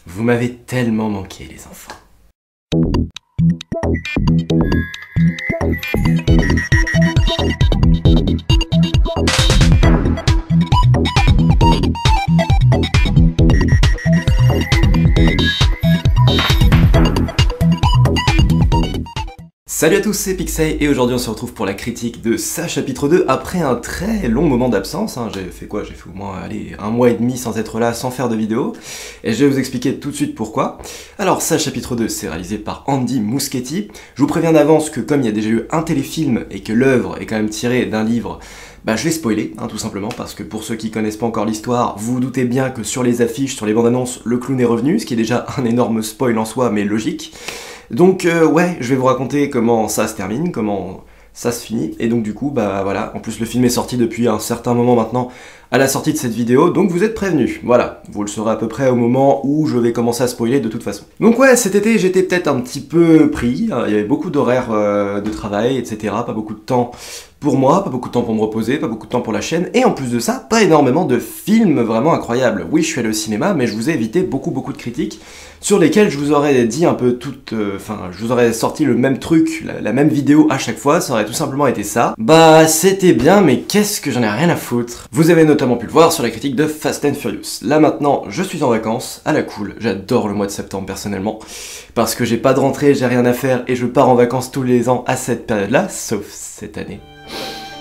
Vous m'avez tellement manqué, les enfants. Salut à tous, c'est Pixel et aujourd'hui on se retrouve pour la critique de Ça chapitre 2 après un très long moment d'absence. J'ai fait quoi? J'ai fait au moins un mois et demi sans être là, sans faire de vidéo. Et je vais vous expliquer tout de suite pourquoi. Alors Ça chapitre 2 c'est réalisé par Andy Muschietti. Je vous préviens d'avance que comme il y a déjà eu un téléfilm et que l'œuvre est quand même tirée d'un livre, je vais spoiler, tout simplement, parce que pour ceux qui connaissent pas encore l'histoire, vous vous doutez bien que sur les affiches, sur les bandes annonces, le clown est revenu, ce qui est déjà un énorme spoil en soi, mais logique. Donc ouais, je vais vous raconter comment ça se termine, comment ça se finit, et donc du coup, voilà, en plus le film est sorti depuis un certain moment maintenant, à la sortie de cette vidéo, donc vous êtes prévenus, voilà, vous le saurez à peu près au moment où je vais commencer à spoiler de toute façon. Donc ouais, cet été j'étais peut-être un petit peu pris, il y avait beaucoup d'horaires de travail, etc., pas beaucoup de temps pour moi, pas beaucoup de temps pour me reposer, pas beaucoup de temps pour la chaîne, et en plus de ça, pas énormément de films vraiment incroyables. Oui, je suis allé au cinéma, mais je vous ai évité beaucoup de critiques, sur lesquelles je vous aurais dit un peu toutes... je vous aurais sorti le même truc, la même vidéo à chaque fois, ça aurait tout simplement été ça. C'était bien, mais qu'est-ce que j'en ai rien à foutre. Vous avez notamment pu le voir sur la critique de Fast and Furious. Là maintenant, je suis en vacances, à la cool, j'adore le mois de septembre personnellement, parce que j'ai pas de rentrée, j'ai rien à faire, et je pars en vacances tous les ans à cette période-là, sauf cette année.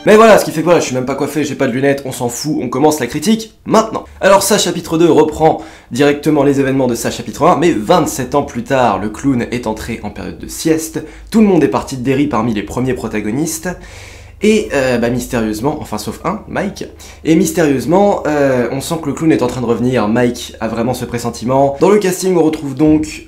Mais voilà, ce qui fait que voilà, je suis même pas coiffé, j'ai pas de lunettes, on s'en fout, on commence la critique maintenant. Alors ça, chapitre 2 reprend directement les événements de ça, chapitre 1, mais 27 ans plus tard, le clown est entré en période de sieste, tout le monde est parti de Derry parmi les premiers protagonistes, et mystérieusement, enfin sauf un, Mike, et mystérieusement, on sent que le clown est en train de revenir, Mike a vraiment ce pressentiment. Dans le casting, on retrouve donc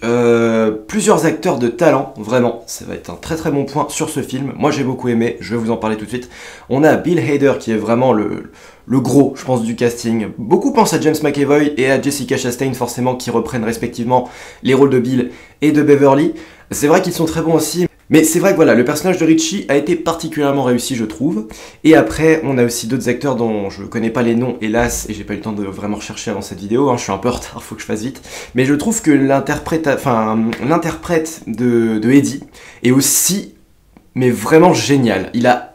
plusieurs acteurs de talent, vraiment, ça va être un très bon point sur ce film, moi j'ai beaucoup aimé, je vais vous en parler tout de suite. On a Bill Hader qui est vraiment le gros, je pense, du casting. Beaucoup pensent à James McAvoy et à Jessica Chastain, forcément, qui reprennent respectivement les rôles de Bill et de Beverly. C'est vrai qu'ils sont très bons aussi, mais c'est vrai que voilà, le personnage de Richie a été particulièrement réussi, je trouve. Et après, on a aussi d'autres acteurs dont je connais pas les noms, hélas, et j'ai pas eu le temps de vraiment rechercher avant cette vidéo, je suis un peu en retard, faut que je fasse vite. Mais je trouve que l'interprète de Eddie est aussi, mais vraiment génial. Il a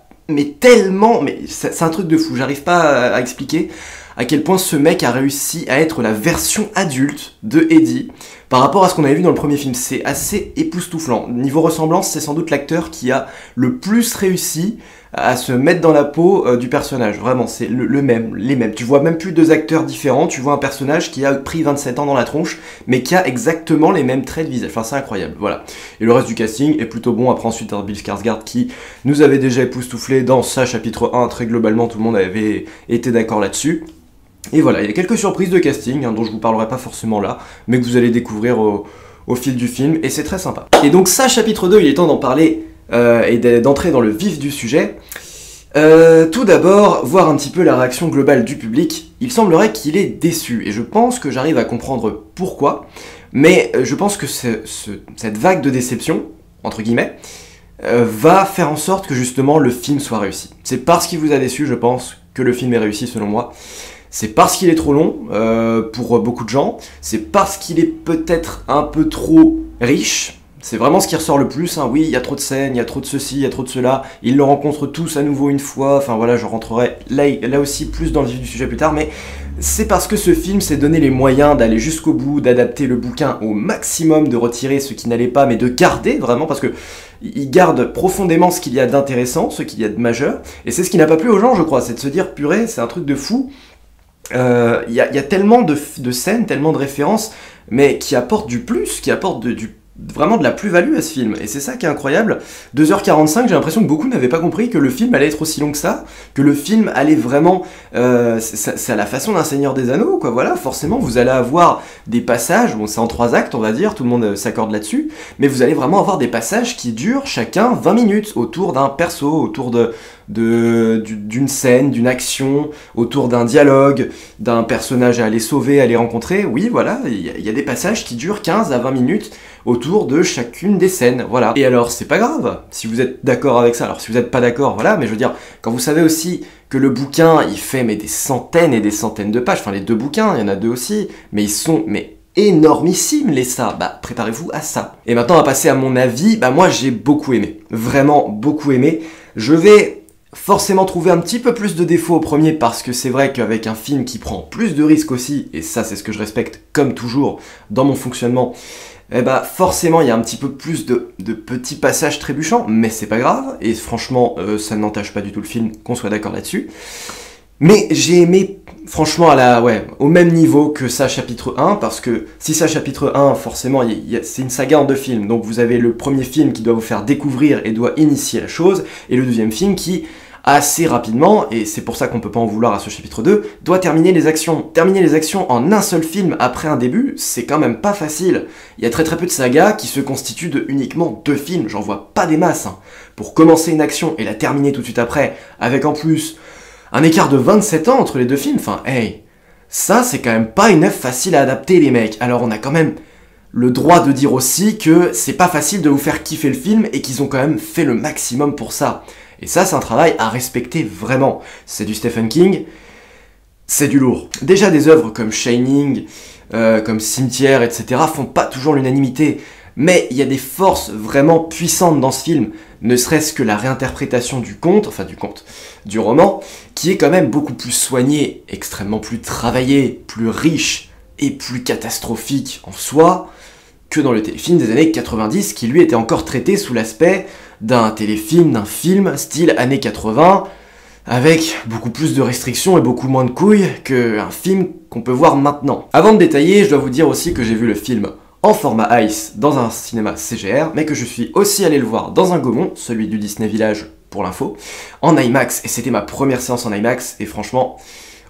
c'est un truc de fou, j'arrive pas à expliquer à quel point ce mec a réussi à être la version adulte de Eddie par rapport à ce qu'on avait vu dans le premier film. C'est assez époustouflant. Niveau ressemblance, c'est sans doute l'acteur qui a le plus réussi à se mettre dans la peau du personnage. Vraiment, c'est les mêmes. Tu vois même plus deux acteurs différents, tu vois un personnage qui a pris 27 ans dans la tronche, mais qui a exactement les mêmes traits de visage. Enfin, c'est incroyable, voilà. Et le reste du casting est plutôt bon. Après, ensuite, Bill Skarsgård qui nous avait déjà époustouflé dans sa chapitre 1. Très globalement, tout le monde avait été d'accord là-dessus. Et voilà, il y a quelques surprises de casting, dont je vous parlerai pas forcément là, mais que vous allez découvrir au fil du film, et c'est très sympa. Et donc ça, chapitre 2, il est temps d'en parler, et d'entrer dans le vif du sujet. Tout d'abord, voir un petit peu la réaction globale du public. Il semblerait qu'il est déçu, et je pense que j'arrive à comprendre pourquoi, mais je pense que cette vague de déception, entre guillemets, va faire en sorte que justement le film soit réussi. C'est parce qu'il vous a déçu, je pense, que le film est réussi selon moi. C'est parce qu'il est trop long pour beaucoup de gens, c'est parce qu'il est peut-être un peu trop riche, c'est vraiment ce qui ressort le plus, oui, il y a trop de scènes, il y a trop de ceci, il y a trop de cela, ils le rencontrent tous à nouveau une fois, enfin voilà, je rentrerai là aussi plus dans le vif du sujet plus tard, mais c'est parce que ce film s'est donné les moyens d'aller jusqu'au bout, d'adapter le bouquin au maximum, de retirer ce qui n'allait pas, mais de garder vraiment, parce que il garde profondément ce qu'il y a d'intéressant, ce qu'il y a de majeur, et c'est ce qui n'a pas plu aux gens, je crois, c'est de se dire, purée, c'est un truc de fou. Il y a tellement de scènes, tellement de références, mais qui apportent du plus, qui apportent vraiment de la plus-value à ce film, et c'est ça qui est incroyable. 2h45, j'ai l'impression que beaucoup n'avaient pas compris que le film allait être aussi long que ça, que le film allait vraiment... c'est à la façon d'un Seigneur des Anneaux, quoi, voilà, forcément vous allez avoir des passages, bon c'est en 3 actes on va dire, tout le monde s'accorde là-dessus, mais vous allez vraiment avoir des passages qui durent chacun 20 minutes, autour d'un perso, autour d'une scène, d'une action, autour d'un dialogue, d'un personnage à aller sauver, à aller rencontrer. Oui, voilà, il y a des passages qui durent 15 à 20 minutes autour de chacune des scènes, voilà. Et alors, c'est pas grave, si vous êtes d'accord avec ça. Alors, si vous n'êtes pas d'accord, voilà, mais je veux dire, quand vous savez aussi que le bouquin, il fait des centaines et des centaines de pages, enfin, les 2 bouquins, il y en a 2 aussi, mais ils sont, énormissime les ça, bah préparez-vous à ça. Et maintenant on va passer à mon avis, bah moi j'ai beaucoup aimé, vraiment beaucoup aimé. Je vais forcément trouver un petit peu plus de défauts au premier parce que c'est vrai qu'avec un film qui prend plus de risques aussi, et ça c'est ce que je respecte comme toujours dans mon fonctionnement, eh bah forcément il y a un petit peu plus de petits passages trébuchants, mais c'est pas grave, et franchement ça n'entache pas du tout le film, qu'on soit d'accord là-dessus. Mais j'ai aimé, franchement, au même niveau que ça chapitre 1, parce que si ça chapitre 1, forcément, c'est une saga en 2 films, donc vous avez le premier film qui doit vous faire découvrir et doit initier la chose, et le deuxième film qui, assez rapidement, et c'est pour ça qu'on peut pas en vouloir à ce chapitre 2, doit terminer les actions. Terminer les actions en un seul film après un début, c'est quand même pas facile. Il y a très très peu de sagas qui se constituent de uniquement 2 films, j'en vois pas des masses. Hein. Pour commencer une action et la terminer tout de suite après, avec en plus un écart de 27 ans entre les 2 films, enfin, hey, ça c'est quand même pas une œuvre facile à adapter les mecs. Alors on a quand même le droit de dire aussi que c'est pas facile de vous faire kiffer le film et qu'ils ont quand même fait le maximum pour ça. Et ça c'est un travail à respecter vraiment. C'est du Stephen King, c'est du lourd. Déjà des œuvres comme Shining, comme Cimetière, etc. font pas toujours l'unanimité. Mais il y a des forces vraiment puissantes dans ce film, ne serait-ce que la réinterprétation du roman, qui est quand même beaucoup plus soigné, extrêmement plus travaillé, plus riche et plus catastrophique en soi, que dans le téléfilm des années 90, qui lui était encore traité sous l'aspect d'un téléfilm, d'un film style années 80, avec beaucoup plus de restrictions et beaucoup moins de couilles qu'un film qu'on peut voir maintenant. Avant de détailler, je dois vous dire aussi que j'ai vu le film en format Ice dans un cinéma CGR, mais que je suis aussi allé le voir dans un Gaumont, celui du Disney Village pour l'info, en IMAX, et c'était ma première séance en IMAX, et franchement,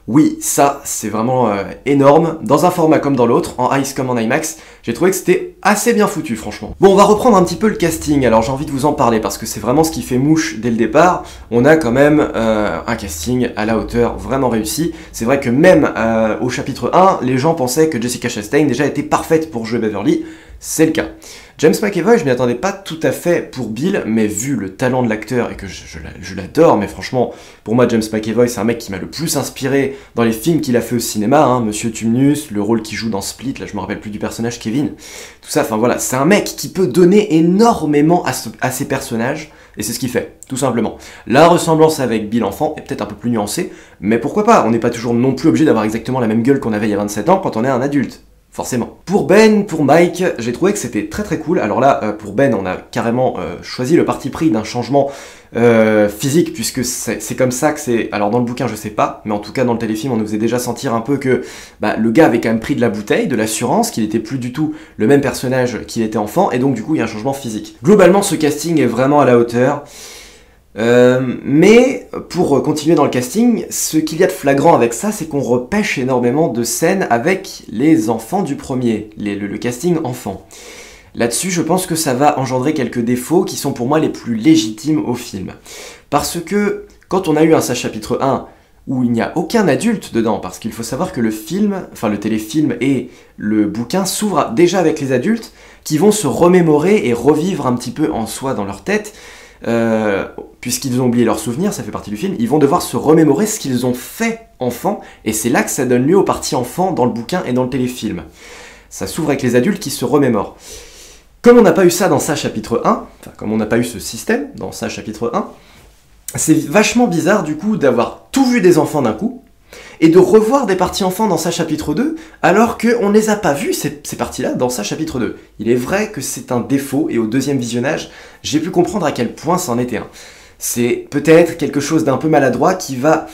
oui, ça, c'est vraiment énorme, dans un format comme dans l'autre, en Ice comme en IMAX, j'ai trouvé que c'était assez bien foutu, franchement. Bon, on va reprendre un petit peu le casting, alors j'ai envie de vous en parler, parce que c'est vraiment ce qui fait mouche dès le départ, on a quand même un casting à la hauteur vraiment réussi, c'est vrai que même au chapitre 1, les gens pensaient que Jessica Chastain déjà était parfaite pour jouer Beverly, c'est le cas. James McAvoy, je m'y attendais pas tout à fait pour Bill, mais vu le talent de l'acteur et que je l'adore, mais franchement, pour moi, James McAvoy, c'est un mec qui m'a le plus inspiré dans les films qu'il a fait au cinéma, hein, Monsieur Tumnus, le rôle qu'il joue dans Split, là je me rappelle plus du personnage, Kevin, tout ça, enfin voilà, c'est un mec qui peut donner énormément à ses personnages, et c'est ce qu'il fait, tout simplement. La ressemblance avec Bill enfant est peut-être un peu plus nuancée, mais pourquoi pas, on n'est pas toujours non plus obligé d'avoir exactement la même gueule qu'on avait il y a 27 ans quand on est un adulte. Forcément. Pour Ben, pour Mike, j'ai trouvé que c'était très très cool. Alors là, pour Ben, on a carrément choisi le parti pris d'un changement physique, puisque c'est comme ça que c'est... Alors dans le bouquin, je sais pas, mais en tout cas dans le téléfilm, on nous faisait déjà sentir un peu que le gars avait quand même pris de la bouteille, de l'assurance, qu'il était plus du tout le même personnage qu'il était enfant, et donc du coup, il y a un changement physique. Globalement, ce casting est vraiment à la hauteur. Mais pour continuer dans le casting, ce qu'il y a de flagrant avec ça, c'est qu'on repêche énormément de scènes avec les enfants du premier, le casting enfant. Là-dessus, je pense que ça va engendrer quelques défauts qui sont pour moi les plus légitimes au film. Parce que quand on a eu un chapitre 1 où il n'y a aucun adulte dedans, parce qu'il faut savoir que le téléfilm et le bouquin s'ouvrent déjà avec les adultes qui vont se remémorer et revivre un petit peu en soi dans leur tête. Puisqu'ils ont oublié leurs souvenirs, ça fait partie du film, ils vont devoir se remémorer ce qu'ils ont fait enfant, et c'est là que ça donne lieu aux parties enfants dans le bouquin et dans le téléfilm. Ça s'ouvre avec les adultes qui se remémorent. Comme on n'a pas eu ça dans ça chapitre 1, comme on n'a pas eu ce système dans ça chapitre 1, c'est vachement bizarre du coup d'avoir tout vu des enfants d'un coup, et de revoir des parties enfants dans ça chapitre 2, alors qu'on ne les a pas vues, ces parties-là, dans ça chapitre 2. Il est vrai que c'est un défaut, et au deuxième visionnage, j'ai pu comprendre à quel point c'en était un. C'est peut-être quelque chose d'un peu maladroit qui va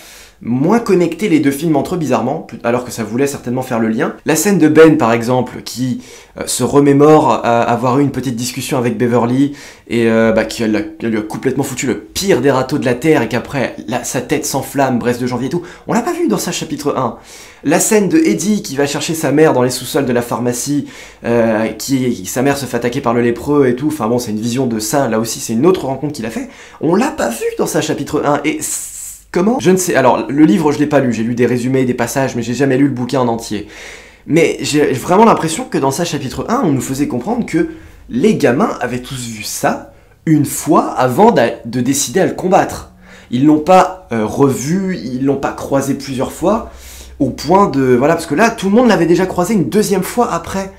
moins connecter les 2 films entre eux bizarrement, alors que ça voulait certainement faire le lien. La scène de Ben par exemple, qui se remémore à avoir eu une petite discussion avec Beverly, et qu'elle lui a complètement foutu le pire des râteaux de la Terre, et qu'après sa tête s'enflamme, bref de janvier et tout, on l'a pas vu dans ça chapitre 1. La scène de Eddie qui va chercher sa mère dans les sous-sols de la pharmacie, sa mère se fait attaquer par le lépreux et tout, enfin bon c'est une vision de ça, là aussi c'est une autre rencontre qu'il a fait, on l'a pas vu dans ça chapitre 1, et comment ? Je ne sais, alors le livre je l'ai pas lu, j'ai lu des résumés, des passages, mais j'ai jamais lu le bouquin en entier. Mais j'ai vraiment l'impression que dans ça chapitre 1, on nous faisait comprendre que les gamins avaient tous vu ça une fois avant de décider à le combattre. Ils l'ont pas revu, ils l'ont pas croisé plusieurs fois. au point de... Voilà, parce que là, tout le monde l'avait déjà croisé une deuxième fois après.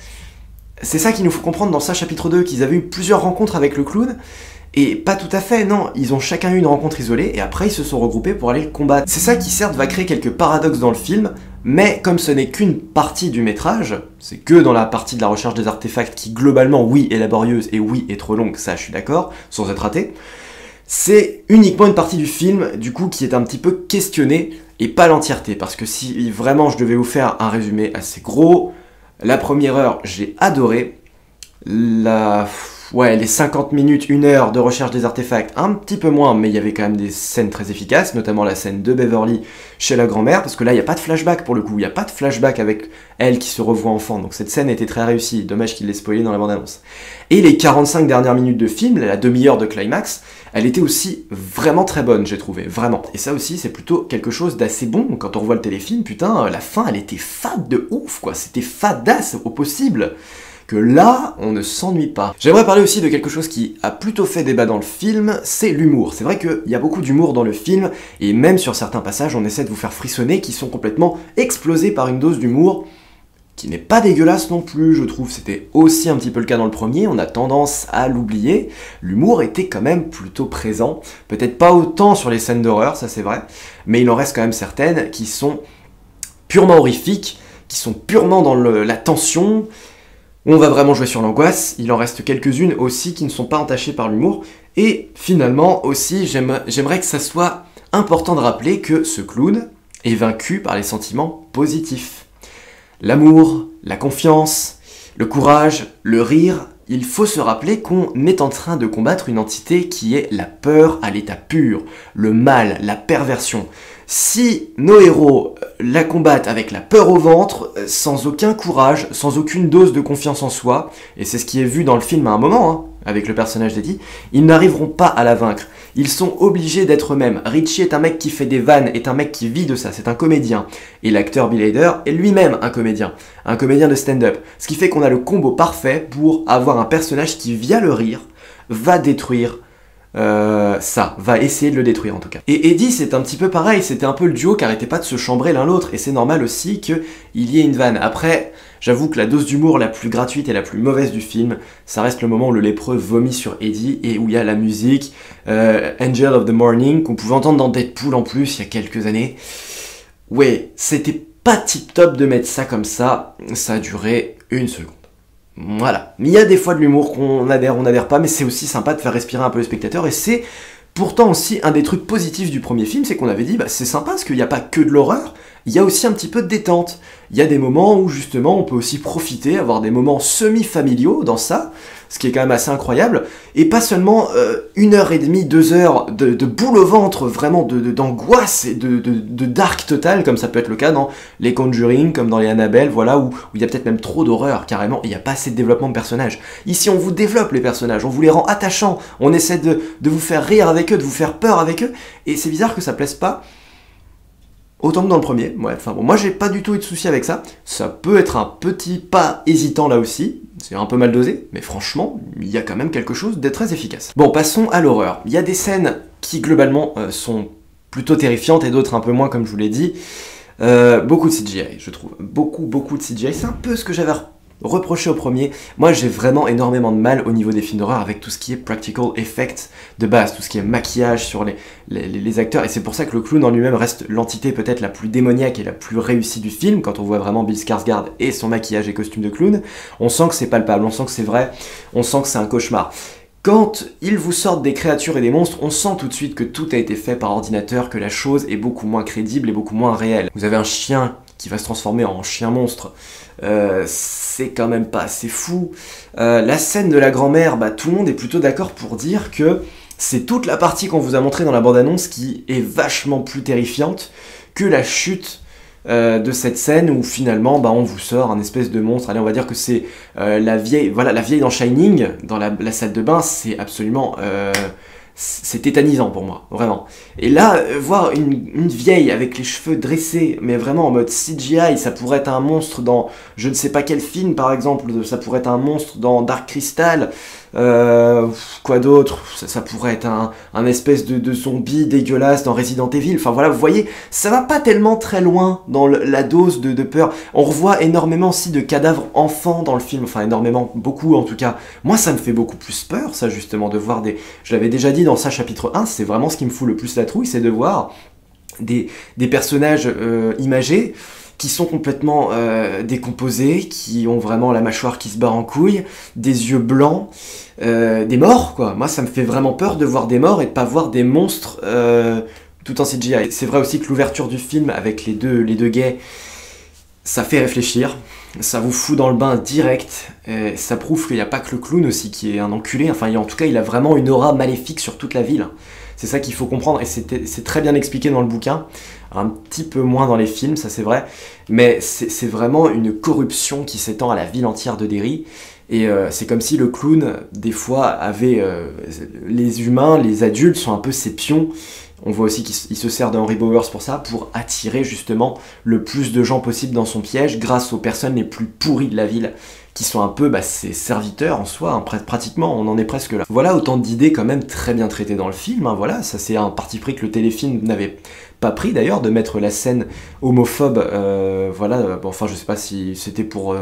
C'est ça qu'il nous faut comprendre dans ça, chapitre 2, qu'ils avaient eu plusieurs rencontres avec le clown, et pas tout à fait, non, ils ont chacun eu une rencontre isolée, et après ils se sont regroupés pour aller le combattre. C'est ça qui certes va créer quelques paradoxes dans le film, mais comme ce n'est qu'une partie du métrage, c'est que dans la partie de la recherche des artefacts qui globalement, oui, est laborieuse, et oui, est trop longue, ça je suis d'accord, sans être raté, c'est uniquement une partie du film, du coup, qui est un petit peu questionnée, et pas l'entièreté, parce que si vraiment je devais vous faire un résumé assez gros, la première heure, j'ai adoré. Les 50 minutes, 1 heure de recherche des artefacts, un petit peu moins, mais il y avait quand même des scènes très efficaces, notamment la scène de Beverly chez la grand-mère, parce que là, il n'y a pas de flashback pour le coup, il n'y a pas de flashback avec elle qui se revoit enfant, donc cette scène était très réussie, dommage qu'il l'ait spoilé dans la bande-annonce. Et les 45 dernières minutes de film, la demi-heure de climax, elle était aussi vraiment très bonne, j'ai trouvé, vraiment. Et ça aussi, c'est plutôt quelque chose d'assez bon, quand on revoit le téléfilm, putain, la fin, elle était fade de ouf, quoi, c'était fadasse au possible. Que là, on ne s'ennuie pas. J'aimerais parler aussi de quelque chose qui a plutôt fait débat dans le film, c'est l'humour. C'est vrai qu'il y a beaucoup d'humour dans le film, et même sur certains passages, on essaie de vous faire frissonner, qui sont complètement explosés par une dose d'humour qui n'est pas dégueulasse non plus, je trouve. C'était aussi un petit peu le cas dans le premier, on a tendance à l'oublier. L'humour était quand même plutôt présent, peut-être pas autant sur les scènes d'horreur, ça c'est vrai, mais il en reste quand même certaines qui sont purement horrifiques, qui sont purement dans la tension. On va vraiment jouer sur l'angoisse, il en reste quelques-unes aussi qui ne sont pas entachées par l'humour, et finalement aussi j'aimerais que ça soit important de rappeler que ce clown est vaincu par les sentiments positifs. L'amour, la confiance, le courage, le rire, il faut se rappeler qu'on est en train de combattre une entité qui est la peur à l'état pur, le mal, la perversion. Si nos héros la combattent avec la peur au ventre, sans aucun courage, sans aucune dose de confiance en soi, et c'est ce qui est vu dans le film à un moment, hein, avec le personnage d'Eddie, ils n'arriveront pas à la vaincre. Ils sont obligés d'être eux-mêmes. Richie est un mec qui fait des vannes, est un mec qui vit de ça, c'est un comédien. Et l'acteur Bill Hader est lui-même un comédien de stand-up. Ce qui fait qu'on a le combo parfait pour avoir un personnage qui, via le rire, va détruire va essayer de le détruire en tout cas. Et Eddie, c'est un petit peu pareil, c'était un peu le duo qui arrêtait pas de se chambrer l'un l'autre, et c'est normal aussi qu'il y ait une vanne. Après, j'avoue que la dose d'humour la plus gratuite et la plus mauvaise du film, ça reste le moment où le lépreux vomit sur Eddie, et où il y a la musique Angel of the Morning, qu'on pouvait entendre dans Deadpool en plus, il y a quelques années. Ouais, c'était pas tip top de mettre ça comme ça a duré 1 seconde. Voilà, mais il y a des fois de l'humour qu'on adhère, on n'adhère pas, mais c'est aussi sympa de faire respirer un peu le spectateur, et c'est pourtant aussi un des trucs positifs du premier film, c'est qu'on avait dit, bah c'est sympa parce qu'il n'y a pas que de l'horreur, il y a aussi un petit peu de détente. Il y a des moments où justement on peut aussi profiter, avoir des moments semi-familiaux dans ça, ce qui est quand même assez incroyable, et pas seulement 1h30, 2 heures de boule au ventre, vraiment d'angoisse et de dark total, comme ça peut être le cas dans les Conjuring, comme dans les Annabelle, voilà, où il y a peut-être même trop d'horreur, carrément, il n'y a pas assez de développement de personnages. Ici on vous développe les personnages, on vous les rend attachants, on essaie de vous faire rire avec eux, de vous faire peur avec eux, et c'est bizarre que ça plaise pas autant que dans le premier. Ouais, enfin bon, moi j'ai pas du tout eu de soucis avec ça. Ça peut être un petit pas hésitant là aussi, c'est un peu mal dosé, mais franchement, il y a quand même quelque chose de très efficace. Bon, passons à l'horreur. Il y a des scènes qui globalement sont plutôt terrifiantes et d'autres un peu moins, comme je vous l'ai dit. Beaucoup de CGI, je trouve. Beaucoup de CGI. C'est un peu ce que j'avais reproché au premier. Moi j'ai vraiment énormément de mal au niveau des films d'horreur avec tout ce qui est practical effects de base, tout ce qui est maquillage sur les acteurs, et c'est pour ça que le clown en lui-même reste l'entité peut-être la plus démoniaque et la plus réussie du film. Quand on voit vraiment Bill Skarsgård et son maquillage et costume de clown, on sent que c'est palpable, on sent que c'est vrai, on sent que c'est un cauchemar. Quand ils vous sortent des créatures et des monstres, on sent tout de suite que tout a été fait par ordinateur, que la chose est beaucoup moins crédible et beaucoup moins réelle. Vous avez un chien qui va se transformer en chien monstre, c'est quand même pas assez fou. La scène de la grand-mère, bah, tout le monde est plutôt d'accord pour dire que c'est toute la partie qu'on vous a montrée dans la bande-annonce qui est vachement plus terrifiante que la chute de cette scène où finalement bah, on vous sort un espèce de monstre. Allez, on va dire que c'est la vieille dans Shining, dans la salle de bain, c'est absolument c'est tétanisant pour moi, vraiment. Et là, voir une vieille avec les cheveux dressés, mais vraiment en mode CGI, ça pourrait être un monstre dans je ne sais pas quel film par exemple, ça pourrait être un monstre dans Dark Crystal, quoi d'autre, ça pourrait être un espèce de zombie dégueulasse dans Resident Evil, enfin voilà, vous voyez, ça va pas tellement très loin dans la dose de peur. On revoit énormément aussi de cadavres enfants dans le film, enfin énormément, beaucoup en tout cas. Moi ça me fait beaucoup plus peur, ça justement, de voir des... Je l'avais déjà dit dans ça chapitre 1, c'est vraiment ce qui me fout le plus la trouille, c'est de voir des personnages imagés qui sont complètement décomposés, qui ont vraiment la mâchoire qui se barre en couille, des yeux blancs, des morts, quoi. Moi, ça me fait vraiment peur de voir des morts et de pas voir des monstres tout en CGI. C'est vrai aussi que l'ouverture du film avec les deux gays, ça fait réfléchir, ça vous fout dans le bain direct, et ça prouve qu'il n'y a pas que le clown aussi qui est un enculé, enfin en tout cas il a vraiment une aura maléfique sur toute la ville. C'est ça qu'il faut comprendre, et c'est très bien expliqué dans le bouquin, un petit peu moins dans les films, ça c'est vrai, mais c'est vraiment une corruption qui s'étend à la ville entière de Derry, et c'est comme si le clown, des fois, avait... les humains, les adultes sont un peu ses pions. On voit aussi qu'il se sert de Henry Bowers pour ça, pour attirer justement le plus de gens possible dans son piège, grâce aux personnes les plus pourries de la ville, qui sont un peu ses serviteurs en soi, hein, pratiquement, on en est presque là. Voilà autant d'idées quand même très bien traitées dans le film, hein, voilà, ça c'est un parti pris que le téléfilm n'avait pas pris d'ailleurs, de mettre la scène homophobe, voilà, bon, enfin je sais pas si c'était pour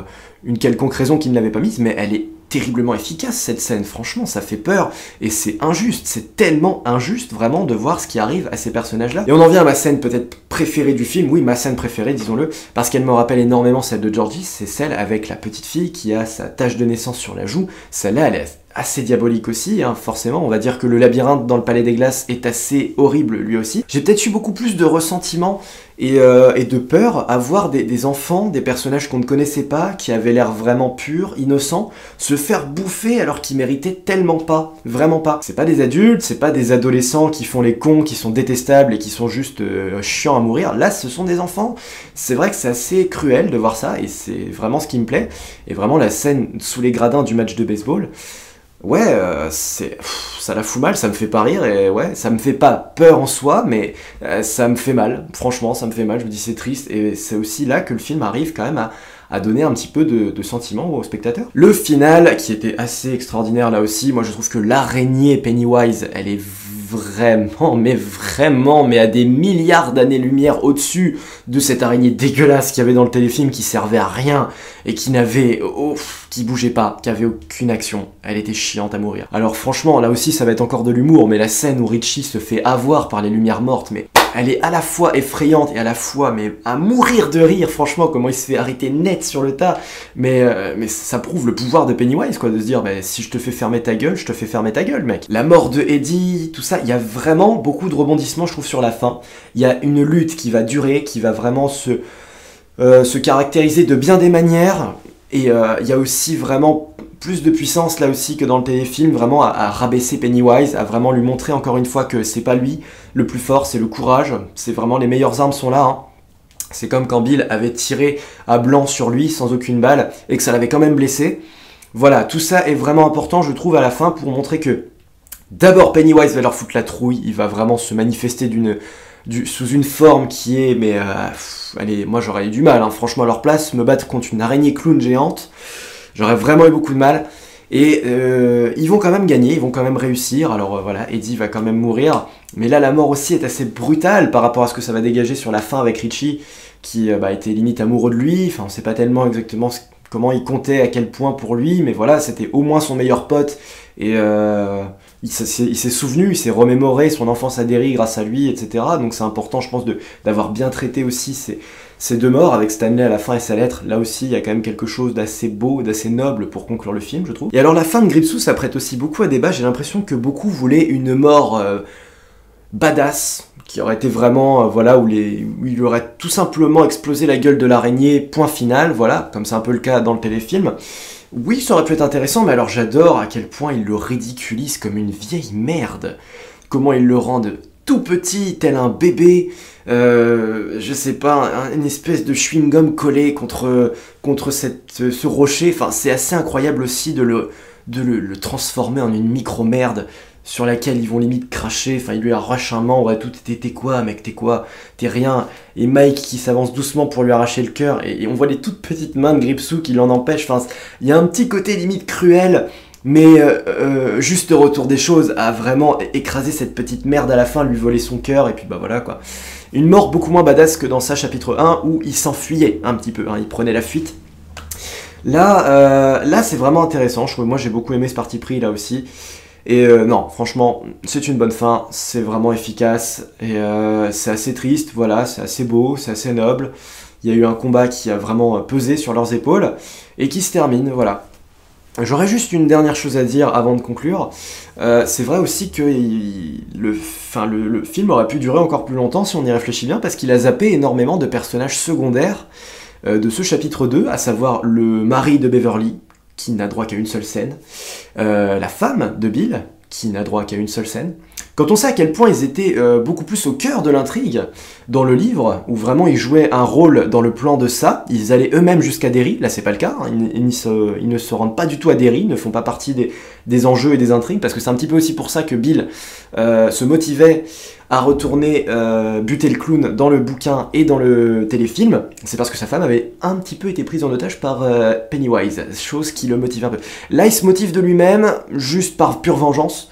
une quelconque raison qu'il ne l'avait pas mise, mais elle est terriblement efficace cette scène, franchement ça fait peur, et c'est injuste, c'est tellement injuste vraiment de voir ce qui arrive à ces personnages-là. Et on en vient à ma scène peut-être préférée du film, oui ma scène préférée disons-le, parce qu'elle me rappelle énormément celle de Georgie, c'est celle avec la petite fille qui a sa tache de naissance sur la joue, celle-là elle est assez diabolique aussi, hein, forcément, on va dire que le labyrinthe dans le Palais des Glaces est assez horrible lui aussi. J'ai peut-être eu beaucoup plus de ressentiment et de peur à voir des enfants, des personnages qu'on ne connaissait pas, qui avaient l'air vraiment purs, innocents, se faire bouffer alors qu'ils méritaient tellement pas, vraiment pas. C'est pas des adultes, c'est pas des adolescents qui font les cons, qui sont détestables et qui sont juste chiants à mourir, là ce sont des enfants. C'est vrai que c'est assez cruel de voir ça, et c'est vraiment ce qui me plaît, et vraiment la scène sous les gradins du match de baseball, ouais, ça la fout mal, ça me fait pas rire, et ouais, ça me fait pas peur en soi, mais ça me fait mal, franchement, ça me fait mal, je me dis c'est triste, et c'est aussi là que le film arrive quand même à donner un petit peu de sentiment aux spectateurs. Le final, qui était assez extraordinaire là aussi, moi je trouve que l'araignée Pennywise, elle est vraiment, mais à des milliards d'années-lumière au-dessus de cette araignée dégueulasse qu'il y avait dans le téléfilm, qui servait à rien, et qui n'avait... qui bougeait pas, qui avait aucune action. Elle était chiante à mourir. Alors franchement, là aussi ça va être encore de l'humour, mais la scène où Richie se fait avoir par les lumières mortes, mais elle est à la fois effrayante et à la fois, mais à mourir de rire, franchement, comment il se fait arrêter net sur le tas. Mais ça prouve le pouvoir de Pennywise, quoi, de se dire, bah, si je te fais fermer ta gueule, je te fais fermer ta gueule, mec. La mort de Eddie, tout ça, il y a vraiment beaucoup de rebondissements, je trouve, sur la fin. Il y a une lutte qui va durer, qui va vraiment se caractériser de bien des manières. Et il y a aussi vraiment plus de puissance là aussi que dans le téléfilm, vraiment à rabaisser Pennywise, à vraiment lui montrer encore une fois que c'est pas lui le plus fort, c'est le courage, c'est vraiment les meilleures armes sont là, hein. C'est comme quand Bill avait tiré à blanc sur lui sans aucune balle et que ça l'avait quand même blessé. Voilà, tout ça est vraiment important je trouve à la fin pour montrer que d'abord Pennywise va leur foutre la trouille, il va vraiment se manifester sous une forme qui est, mais allez, moi j'aurais eu du mal, hein, franchement à leur place, me battre contre une araignée clown géante, j'aurais vraiment eu beaucoup de mal, et ils vont quand même gagner, ils vont quand même réussir, alors voilà, Eddie va quand même mourir, mais là la mort aussi est assez brutale par rapport à ce que ça va dégager sur la fin avec Richie, qui était limite amoureux de lui, enfin on sait pas tellement exactement comment il comptait, à quel point pour lui, mais voilà, c'était au moins son meilleur pote, et il s'est souvenu, il s'est remémoré son enfance à Derry grâce à lui, etc. Donc c'est important, je pense, d'avoir bien traité aussi ces deux morts, avec Stanley à la fin et sa lettre. Là aussi, il y a quand même quelque chose d'assez beau, d'assez noble pour conclure le film, je trouve. Et alors la fin de Gripsou, ça prête aussi beaucoup à débat. J'ai l'impression que beaucoup voulaient une mort badass, qui aurait été vraiment, voilà, où il aurait tout simplement explosé la gueule de l'araignée, point final, voilà, comme c'est un peu le cas dans le téléfilm. Oui, ça aurait pu être intéressant, mais alors j'adore à quel point il le ridiculise comme une vieille merde. Comment il le rend tout petit, tel un bébé, je sais pas, une espèce de chewing-gum collé contre ce rocher. Enfin, c'est assez incroyable aussi de le transformer en une micro-merde. sur laquelle ils vont limite cracher, enfin il lui arrache un membre et tout, t'es quoi mec, t'es quoi, t'es rien, et Mike qui s'avance doucement pour lui arracher le cœur, et on voit les toutes petites mains de Gripsou qui l'en empêchent, enfin il y a un petit côté limite cruel, mais juste le retour des choses a vraiment écrasé cette petite merde à la fin, lui voler son cœur, et puis bah voilà quoi. Une mort beaucoup moins badass que dans ça chapitre 1 où il s'enfuyait un petit peu, hein, il prenait la fuite. Là c'est vraiment intéressant, moi j'ai beaucoup aimé ce parti pris là aussi. Et non, franchement, c'est une bonne fin, c'est vraiment efficace, et c'est assez triste, voilà, c'est assez beau, c'est assez noble. Il y a eu un combat qui a vraiment pesé sur leurs épaules, et qui se termine, voilà. J'aurais juste une dernière chose à dire avant de conclure. C'est vrai aussi que le film aurait pu durer encore plus longtemps si on y réfléchit bien, parce qu'il a zappé énormément de personnages secondaires de ce chapitre 2, à savoir le mari de Beverly, qui n'a droit qu'à une seule scène, la femme de Bill, qui n'a droit qu'à une seule scène. Quand on sait à quel point ils étaient beaucoup plus au cœur de l'intrigue dans le livre, où vraiment ils jouaient un rôle dans le plan de ça, ils allaient eux-mêmes jusqu'à Derry, là c'est pas le cas, hein, ils ne se rendent pas du tout à Derry, ils ne font pas partie des enjeux et des intrigues, parce que c'est un petit peu aussi pour ça que Bill se motivait à retourner buter le clown dans le bouquin et dans le téléfilm, c'est parce que sa femme avait un petit peu été prise en otage par Pennywise, chose qui le motive un peu. Là il se motive de lui-même, juste par pure vengeance.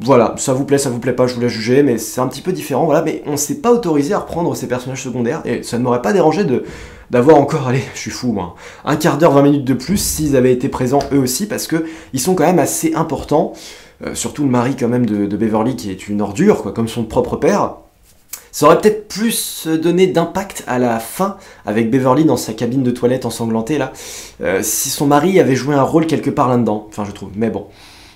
Voilà, ça vous plaît pas, je vous laisse juger, mais c'est un petit peu différent, voilà, mais on s'est pas autorisé à reprendre ces personnages secondaires, et ça ne m'aurait pas dérangé d'avoir encore, allez, je suis fou moi, un quart d'heure, 20 minutes de plus s'ils avaient été présents eux aussi, parce que ils sont quand même assez importants, surtout le mari quand même de Beverly qui est une ordure, quoi, comme son propre père. Ça aurait peut-être plus donné d'impact à la fin, avec Beverly dans sa cabine de toilette ensanglantée là, si son mari avait joué un rôle quelque part là-dedans, enfin je trouve, mais bon,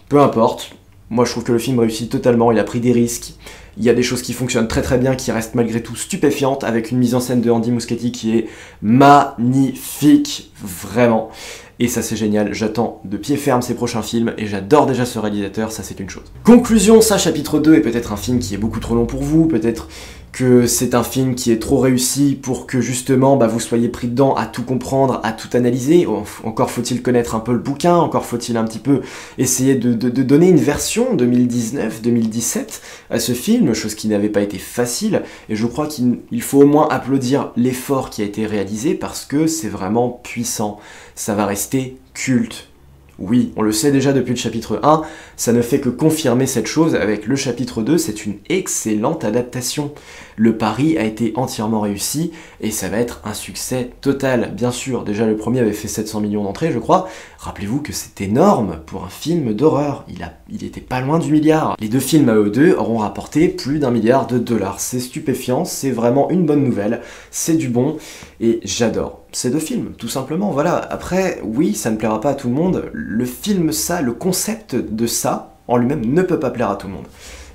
peu importe. Moi je trouve que le film réussit totalement, il a pris des risques, il y a des choses qui fonctionnent très très bien, qui restent malgré tout stupéfiantes, avec une mise en scène de Andy Muschietti qui est magnifique, vraiment. Et ça c'est génial, j'attends de pied ferme ses prochains films, et j'adore déjà ce réalisateur, ça c'est une chose. Conclusion, ça chapitre 2 est peut-être un film qui est beaucoup trop long pour vous, peut-être que c'est un film qui est trop réussi pour que justement vous soyez pris dedans à tout comprendre, à tout analyser. Encore faut-il connaître un peu le bouquin, encore faut-il un petit peu essayer de donner une version 2019-2017 à ce film, chose qui n'avait pas été facile, et je crois qu'il faut au moins applaudir l'effort qui a été réalisé parce que c'est vraiment puissant, ça va rester culte. Oui, on le sait déjà depuis le chapitre 1, ça ne fait que confirmer cette chose avec le chapitre 2, c'est une excellente adaptation. Le pari a été entièrement réussi et ça va être un succès total. Bien sûr, déjà le premier avait fait 700 millions d'entrées, je crois. Rappelez-vous que c'est énorme pour un film d'horreur, il était pas loin du milliard. Les deux films à eux deux auront rapporté plus d'1 milliard de dollars. C'est stupéfiant, c'est vraiment une bonne nouvelle, c'est du bon et j'adore ces deux films, tout simplement, voilà. Après, oui, ça ne plaira pas à tout le monde, le film ça, le concept de ça, en lui-même, ne peut pas plaire à tout le monde.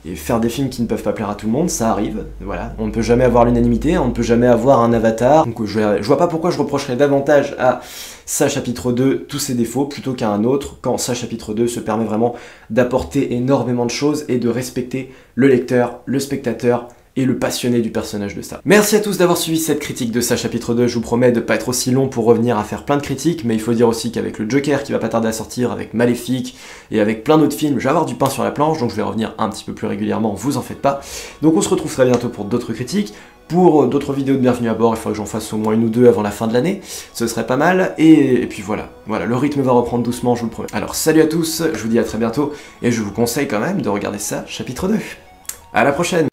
Et faire des films qui ne peuvent pas plaire à tout le monde, ça arrive, voilà. On ne peut jamais avoir l'unanimité, on ne peut jamais avoir un avatar, donc je vois pas pourquoi je reprocherais davantage à ça chapitre 2 tous ses défauts plutôt qu'à un autre, quand ça chapitre 2 se permet vraiment d'apporter énormément de choses et de respecter le lecteur, le spectateur, et le passionné du personnage de ça. Merci à tous d'avoir suivi cette critique de ça chapitre 2, je vous promets de pas être aussi long pour revenir à faire plein de critiques, mais il faut dire aussi qu'avec le Joker qui va pas tarder à sortir, avec Maléfique, et avec plein d'autres films, je vais avoir du pain sur la planche, donc je vais revenir un petit peu plus régulièrement, vous en faites pas. Donc on se retrouve très bientôt pour d'autres critiques, pour d'autres vidéos de bienvenue à bord, il faudrait que j'en fasse au moins une ou deux avant la fin de l'année, ce serait pas mal, et puis voilà, le rythme va reprendre doucement, je vous le promets. Alors salut à tous, je vous dis à très bientôt, et je vous conseille quand même de regarder ça chapitre 2. À la prochaine!